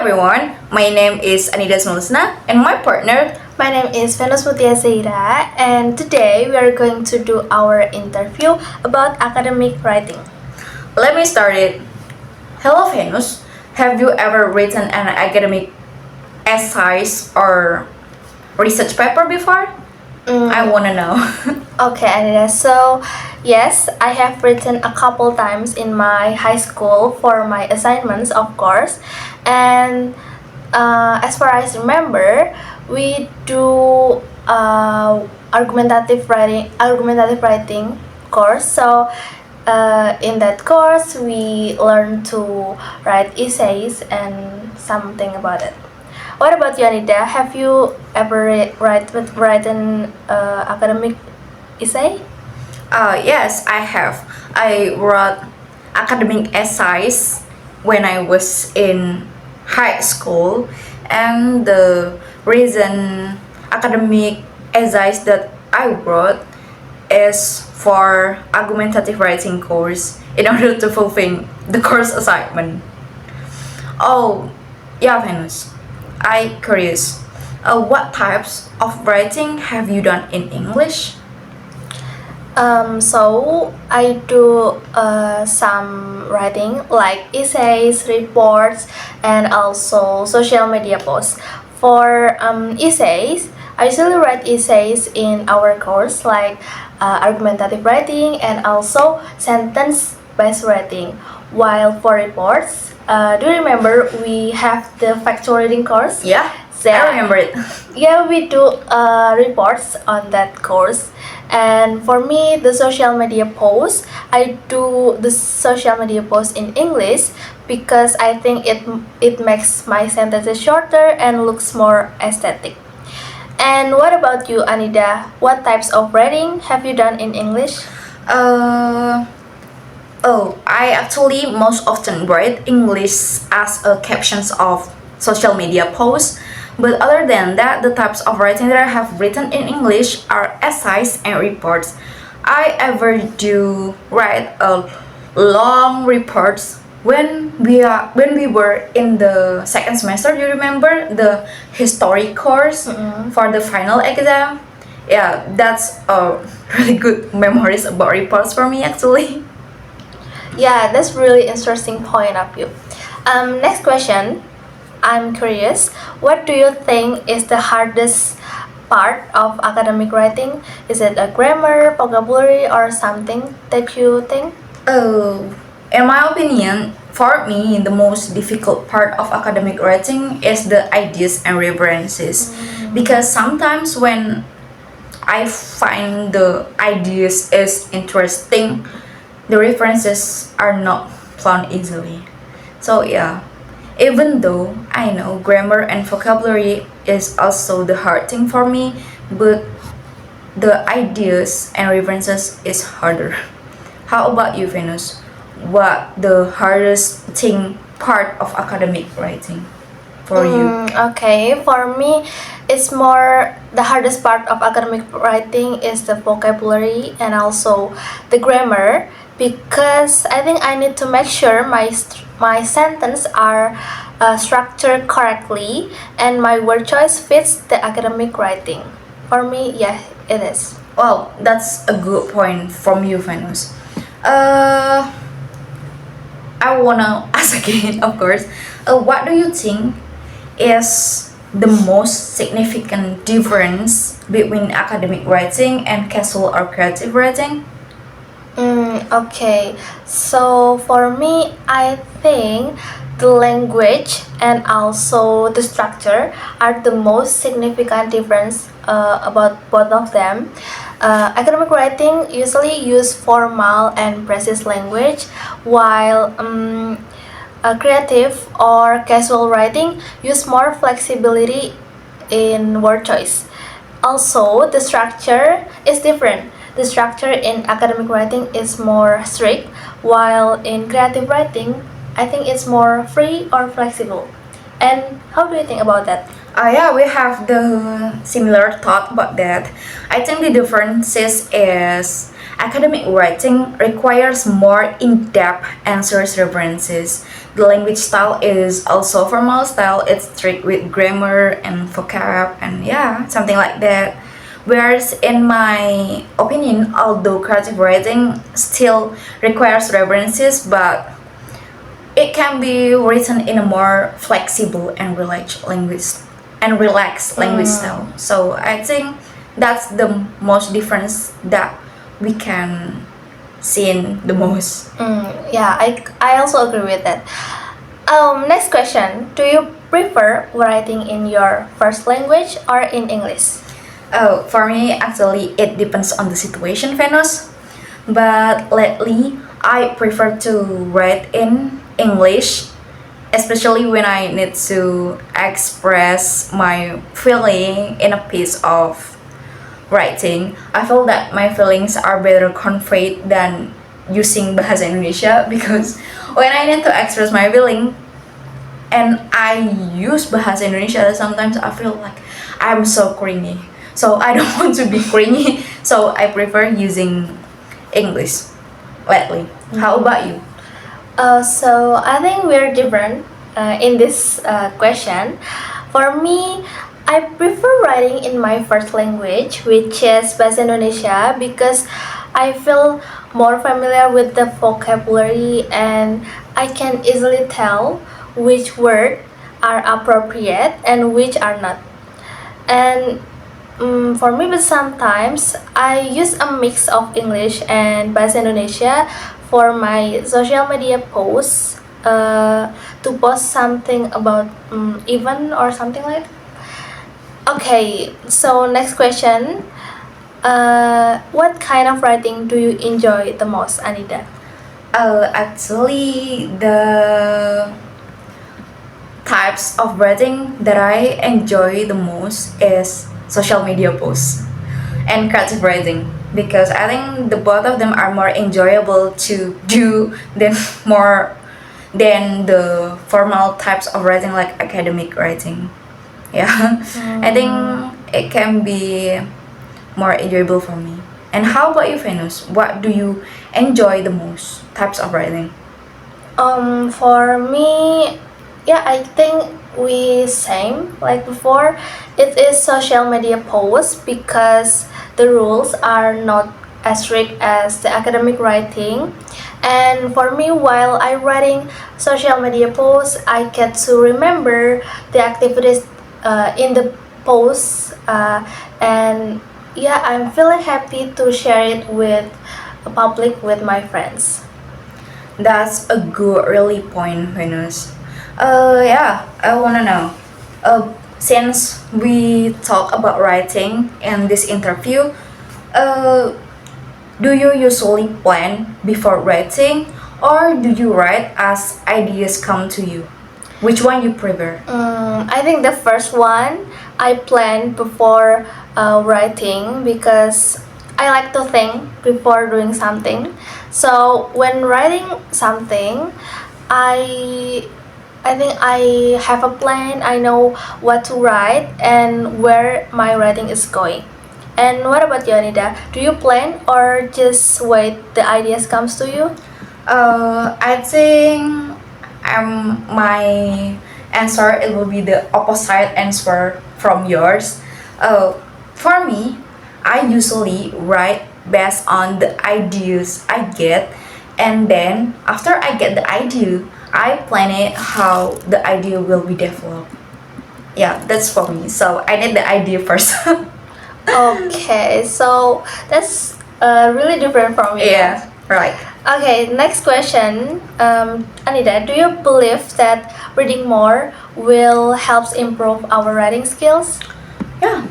everyone, my name is Anida Smulusna and my partner. My name is Venus Mutia Zaira, and today we are going to do our interview about academic writing. Let me start it. Hello Venus, have you ever written an academic essays or research paper before? I wanna know. Okay, Anita. So, yes, I have written a couple times in my high school for my assignments, of course. And as far as I remember, we do argumentative writing course. So, in that course, we learn to write essays and something about it. What about you, Anita? Have you ever written academic essay? Yes, I have. I wrote academic essays when I was in high school, and the reason academic essays that I wrote is for argumentative writing course in order to fulfill the course assignment. Oh, yeah, Venus. I curious. What types of writing have you done in English? So I do some writing like essays, reports, and also social media posts. For essays, I usually write essays in our course like argumentative writing and also sentence-based writing. While for reports, do you remember we have the factual reading course? Yeah, So, I remember it. Yeah, we do reports on that course. And for me, the social media posts, I do the social media posts in English because I think it makes my sentences shorter and looks more aesthetic. And what about you, Anida? What types of writing have you done in English? Uh, I actually most often write English as a captions of social media posts. But other than that, the types of writing that I have written in English are essays and reports. I ever do write a long reports when we were in the second semester. Do you remember the history course for the final exam? Yeah, that's a really good memories about reports for me actually. Yeah, that's really interesting point of view. Next question. I'm curious, what do you think is the hardest part of academic writing? Is it a grammar, vocabulary, or something that you think? Oh, in my opinion, for me, the most difficult part of academic writing is the ideas and references. Because sometimes when I find the ideas is interesting, the references are not found easily. So yeah, even though I know grammar and vocabulary is also the hard thing for me, but the ideas and references is harder. How about you, Venus? What the hardest thing part of academic writing for you? Okay, for me, it's more the hardest part of academic writing is the vocabulary and also the grammar because I think I need to make sure my sentence are structured correctly and my word choice fits the academic writing. For me, yeah, it is. Well, that's a good point from you, Venus. Uh, I wanna ask again, of course. What do you think is the most significant difference between academic writing and casual or creative writing? Okay, so for me, I think the language and also the structure are the most significant difference about both of them. Academic writing usually use formal and precise language, while creative or casual writing use more flexibility in word choice. Also, the structure is different. The structure in academic writing is more strict, while in creative writing, I think it's more free or flexible. And how do you think about that? Yeah, we have the similar thought about that. I think the differences is Academic writing requires more in-depth answers references. The language style is also formal style. It's strict with grammar and vocab and yeah, something like that. Whereas in my opinion, although creative writing still requires references, but it can be written in a more flexible and relaxed language style. So I think that's the most difference that we can see in the most. Yeah, I also agree with that. Next question. Do you prefer writing in your first language or in English? Oh, for me, actually, it depends on the situation, Venus. But lately, I prefer to write in English, especially when I need to express my feeling in a piece of writing. I feel that my feelings are better conveyed than using bahasa Indonesia because when I need to express my feeling and I use bahasa Indonesia, sometimes I feel like I'm so cringy. So I don't want to be cringy. So I prefer using English lately. How about you? So I think we're different in this question. For me, I prefer writing in my first language, which is Bahasa Indonesia, because I feel more familiar with the vocabulary and I can easily tell which words are appropriate and which are not. And for me, but sometimes I use a mix of English and Bahasa Indonesia for my social media posts to post something about event or something like. Okay, so next question. What kind of writing do you enjoy the most, Anida? Actually, the types of writing that I enjoy the most is social media posts and creative writing because I think the both of them are more enjoyable to do than more than the formal types of writing like academic writing. Yeah, I think it can be more enjoyable for me. And how about you, Venus? What do you enjoy the most types of writing? For me, yeah, I think we same like before. It is social media posts because the rules are not as strict as the academic writing. And for me, while I writing social media posts, I get to remember the activities in the posts, and yeah, I'm feeling happy to share it with the public with my friends. That's a good really point, Venus. Yeah, I wanna know. Since we talk about writing in this interview, uh, do you usually plan before writing, or do you write as ideas come to you? Which one you prefer? I think the first one I plan before writing because I like to think before doing something. So when writing something, I I think I have a plan. I know what to write and where my writing is going. And what about you, Anida? Do you plan or just wait the ideas comes to you? I think my answer it will be the opposite answer from yours. For me, I usually write based on the ideas I get, and then after I get the idea, I plan it how the idea will be developed. Yeah, that's for me. So I need the idea first. Okay, so that's really different from you. Yeah, right. Okay, next question. Anida, do you believe that reading more will help improve our writing skills? Yeah,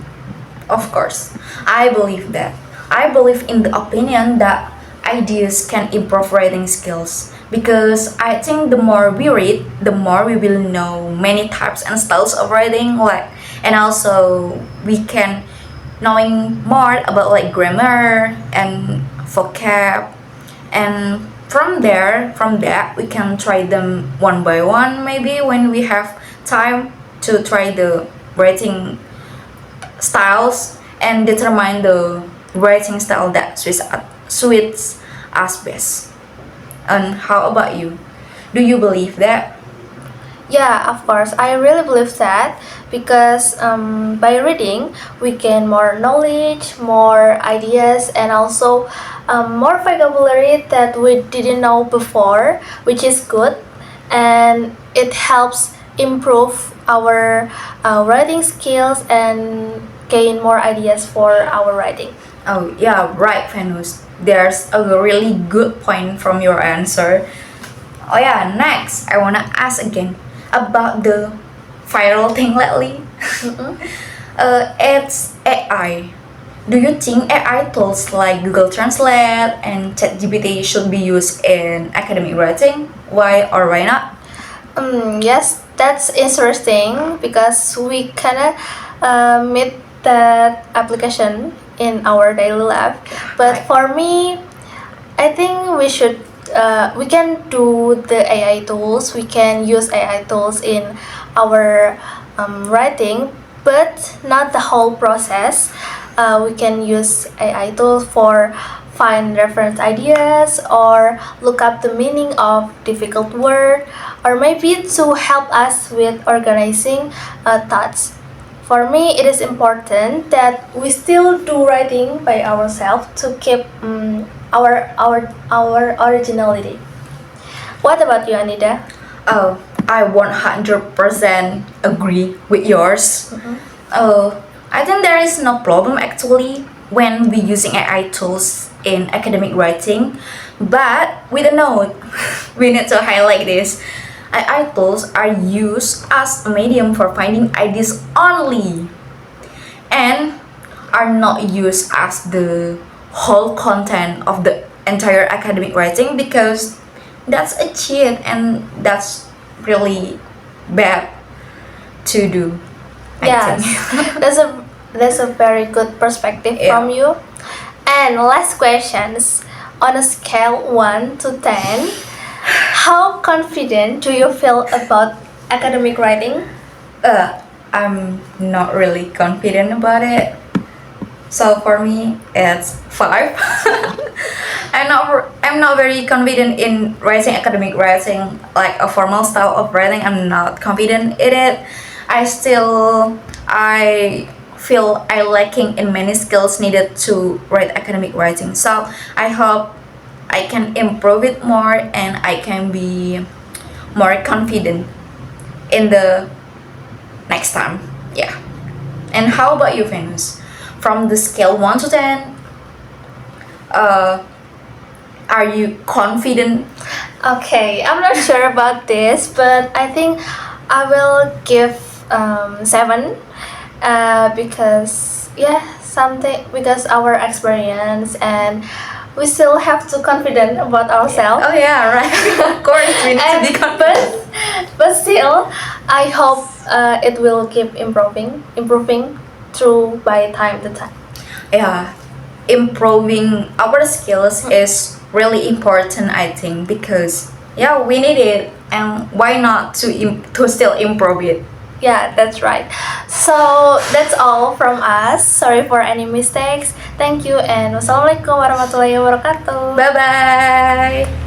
of course. I believe that. I believe in the opinion that ideas can improve writing skills because I think the more we read, the more we will know many types and styles of writing like and also we can knowing more about like grammar and vocab and from that we can try them one by one maybe when we have time to try the writing styles and determine the writing style that suits us best. And how about you? Do you believe that? Yeah, of course. I really believe that because by reading, we gain more knowledge, more ideas, and also more vocabulary that we didn't know before, which is good. And it helps improve our writing skills and gain more ideas for our writing. Oh, yeah, right, Venus. There's a really good point from your answer. Oh, yeah, next, I wanna ask again about the viral thing lately. Mhm. It's AI. Do you think AI tools like Google Translate and ChatGPT should be used in academic writing? Why or why not? Yes, that's interesting because we kinda meet that application in our daily life. But Right. for me, I think we can do the AI tools. We can use AI tools in our writing, but not the whole process. We can use AI tools for find reference ideas or look up the meaning of difficult word, or maybe to help us with organizing thoughts. For me, it is important that we still do writing by ourselves to keep our originality. What about you, Anida? Oh, I 100% agree with yours. I think there is no problem actually when we using AI tools in academic writing, but with a note, we need to highlight this. AI tools are used as a medium for finding ideas only, and are not used as the whole content of the entire academic writing, because that's a cheat and that's really bad to do. I Yes, think. that's a very good perspective Yeah. from you. And last questions, on a scale 1 to 10, how confident do you feel about academic writing? I'm not really confident about it. So for me, it's 5. I'm not very confident in writing academic writing, like a formal style of writing. I'm not confident in it. I feel I lacking in many skills needed to write academic writing. So I hope I can improve it more and I can be more confident in the next time. Yeah. And how about you, Venus? From the scale 1 to 10, uh, are you confident? Okay, I'm not sure about this, but I think I will give 7 because because our experience and we still have to confident about ourselves. Oh yeah, right. Of course, we need to be confident. But still, I hope it will keep improving through by time to time. Yeah, improving our skills is really important, I think, because yeah, we need it, and why not to still improve it? Yeah, that's right. So that's all from us. Sorry for any mistakes. Thank you and wassalamualaikum warahmatullahi wabarakatuh. Bye bye.